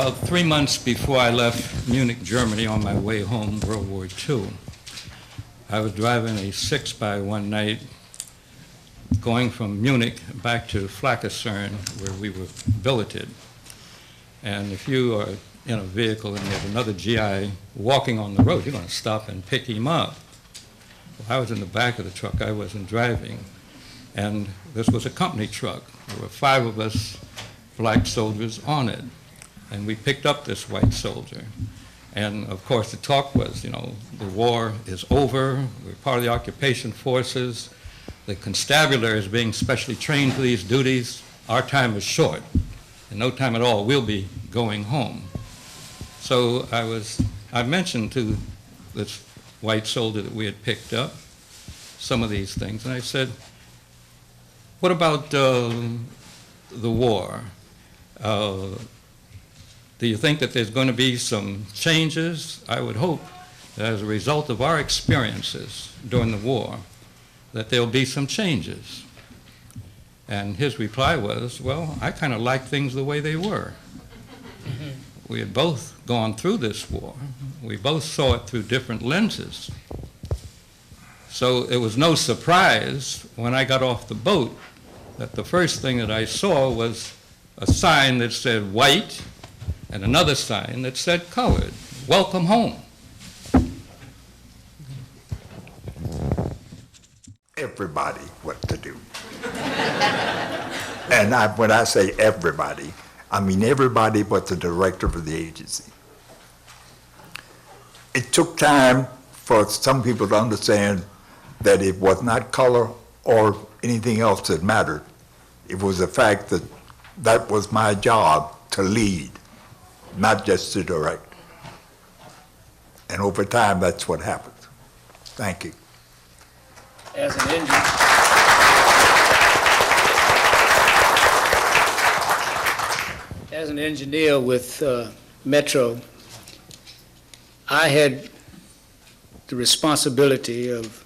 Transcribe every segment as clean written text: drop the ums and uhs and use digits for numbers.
About 3 months before I left Munich, Germany on my way home, World War II, I was driving a 6-by one night going from Munich back to Flakasern, where we were billeted. And if you are in a vehicle and there's another GI walking on the road, you're going to stop and pick him up. Well, I was in the back of the truck. I wasn't driving. And this was a company truck. There were 5 of us black soldiers on it. And we picked up this white soldier. And of course the talk was, the war is over, we're part of the occupation forces, the constabulary is being specially trained for these duties, our time is short. In no time at all, we'll be going home. So I mentioned to this white soldier that we had picked up some of these things, and I said, what about the war? Do you think that there's going to be some changes? I would hope that as a result of our experiences during the war, that there'll be some changes. And his reply was, well, I kind of like things the way they were. We had both gone through this war. We both saw it through different lenses. So it was no surprise when I got off the boat that the first thing that I saw was a sign that said white and another sign that said colored. Welcome home. Everybody what to do. And when I say everybody, I mean everybody but the director of the agency. It took time for some people to understand that it was not color or anything else that mattered. It was the fact that that was my job to lead, not just to direct. And over time, that's what happened. Thank you. As an engineer with Metro, I had the responsibility of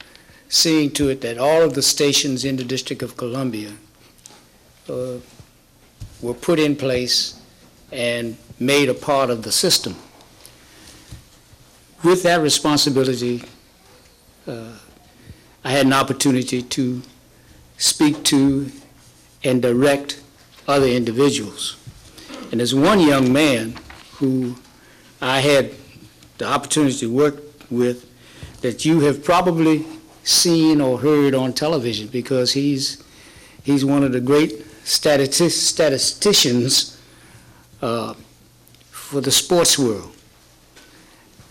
seeing to it that all of the stations in the District of Columbia were put in place and made a part of the system. With that responsibility, I had an opportunity to speak to and direct other individuals. And there's one young man who I had the opportunity to work with that you have probably seen or heard on television, because he's one of the great statisticians for the sports world.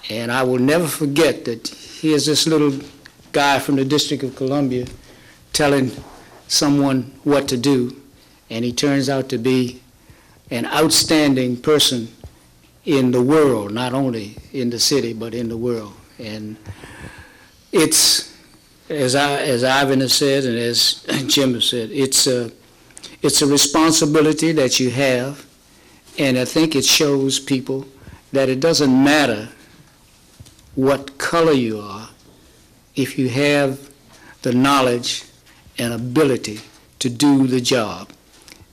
And I will never forget that here's this little guy from the District of Columbia telling someone what to do, and he turns out to be an outstanding person in the world, not only in the city, but in the world. And it's, as Ivan has said and as Jim has said, it's a responsibility that you have, and I think it shows people that it doesn't matter what color you are if you have the knowledge and ability to do the job.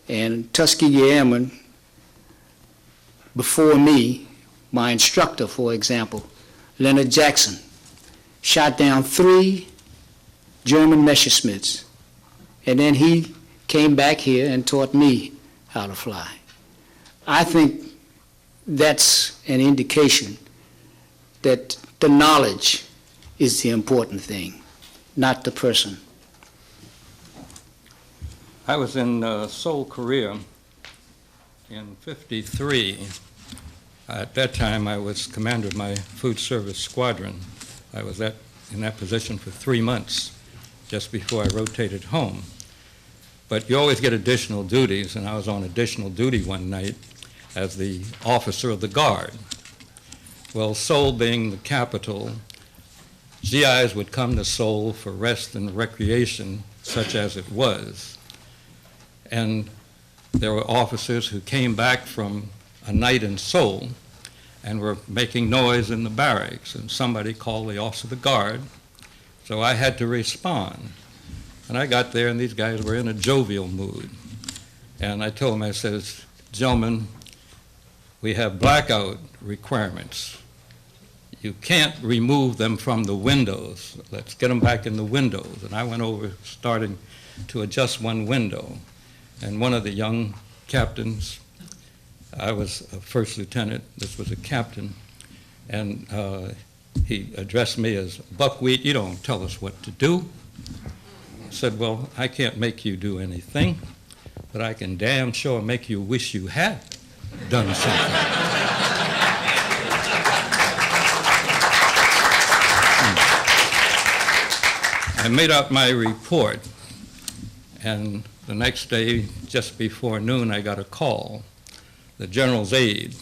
And Tuskegee Airmen, before me, my instructor, for example, Leonard Jackson, shot down 3 German Messerschmitts, and then he came back here and taught me how to fly. I think that's an indication that the knowledge is the important thing, not the person. I was in Seoul, Korea in '53. At that time, I was commander of my food service squadron. I was in that position for 3 months, just before I rotated home. But you always get additional duties, and I was on additional duty one night as the officer of the guard. Well, Seoul being the capital, GIs would come to Seoul for rest and recreation, such as it was. And there were officers who came back from a night in Seoul and were making noise in the barracks, and somebody called the officer of the guard, so I had to respond. And I got there, and these guys were in a jovial mood. And I told them, I says, gentlemen, we have blackout requirements. You can't remove them from the windows. Let's get them back in the windows. And I went over starting to adjust one window. And one of the young captains, I was a first lieutenant, this was a captain, and he addressed me as buckwheat. You don't tell us what to do. I said, well, I can't make you do anything, but I can damn sure make you wish you had done something. I made up my report, and the next day, just before noon, I got a call. The general's aide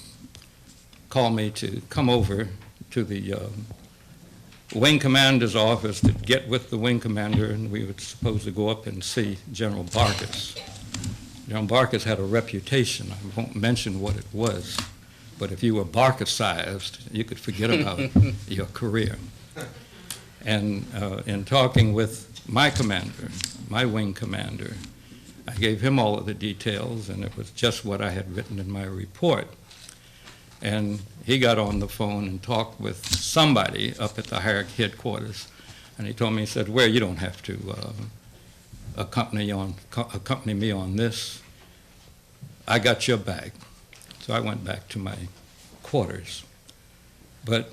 called me to come over to the wing commander's office to get with the wing commander, and we were supposed to go up and see General Barkis. General Barkis had a reputation. I won't mention what it was, but if you were Barkisized, you could forget about your career. And in talking with my commander, my wing commander, I gave him all of the details, and it was just what I had written in my report. And he got on the phone and talked with somebody up at the hierarchy headquarters, and he told me, he said, "Ware, you don't have to accompany me on this. I got your back." So I went back to my quarters. But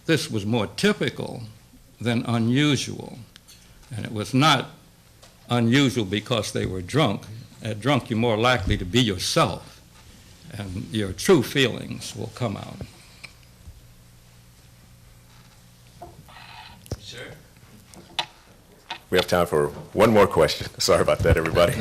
this was more typical than unusual. And it was not unusual because they were drunk. At drunk, you're more likely to be yourself, and your true feelings will come out. Sir? We have time for one more question. Sorry about that, everybody.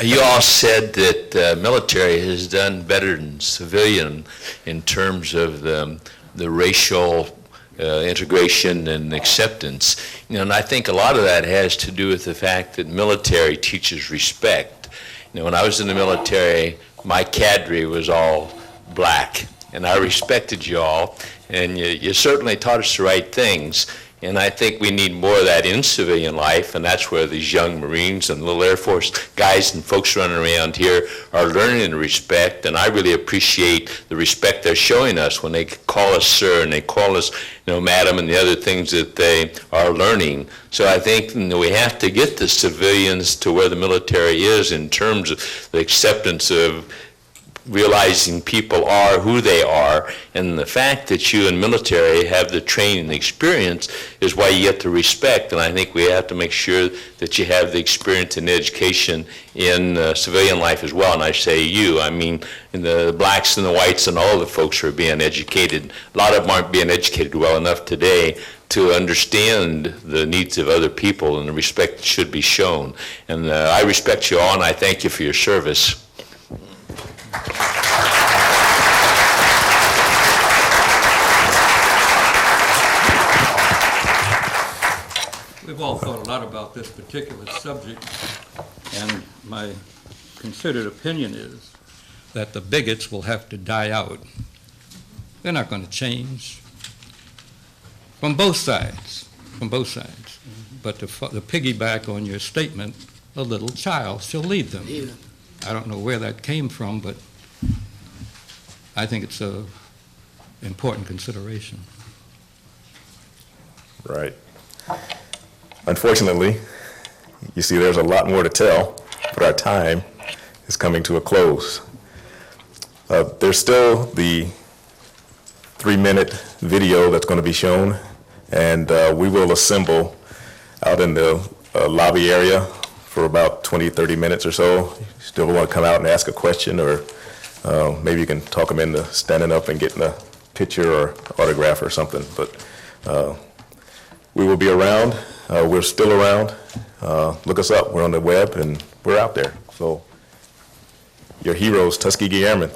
You all said that military has done better than civilian in terms of the racial integration and acceptance. And I think a lot of that has to do with the fact that military teaches respect. When I was in the military, my cadre was all black, and I respected you all, and you certainly taught us the right things. And I think we need more of that in civilian life, and that's where these young Marines and little Air Force guys and folks running around here are learning to respect, and I really appreciate the respect they're showing us when they call us sir and they call us, madam, and the other things that they are learning. So I think we have to get the civilians to where the military is in terms of the acceptance of realizing people are who they are, and the fact that you in military have the training and experience is why you get the respect. And I think we have to make sure that you have the experience and education in civilian life as well. And I say you, I mean the blacks and the whites and all the folks who are being educated. A lot of them aren't being educated well enough today to understand the needs of other people, and the respect that should be shown. And I respect you all, and I thank you for your service. We've all thought a lot about this particular subject, and my considered opinion is that the bigots will have to die out. They're not going to change from both sides, But to piggyback on your statement, a little child shall lead them. I don't know where that came from, but I think it's an important consideration. Right. Unfortunately, you see there's a lot more to tell, but our time is coming to a close. There's still the 3-minute video that's going to be shown, and we will assemble out in the lobby area for about 20-30 minutes or so. You still want to come out and ask a question, or maybe you can talk them into standing up and getting a picture or autograph or something. But we will be around. We're still around. Look us up. We're on the web, and we're out there. So your heroes, Tuskegee Airmen.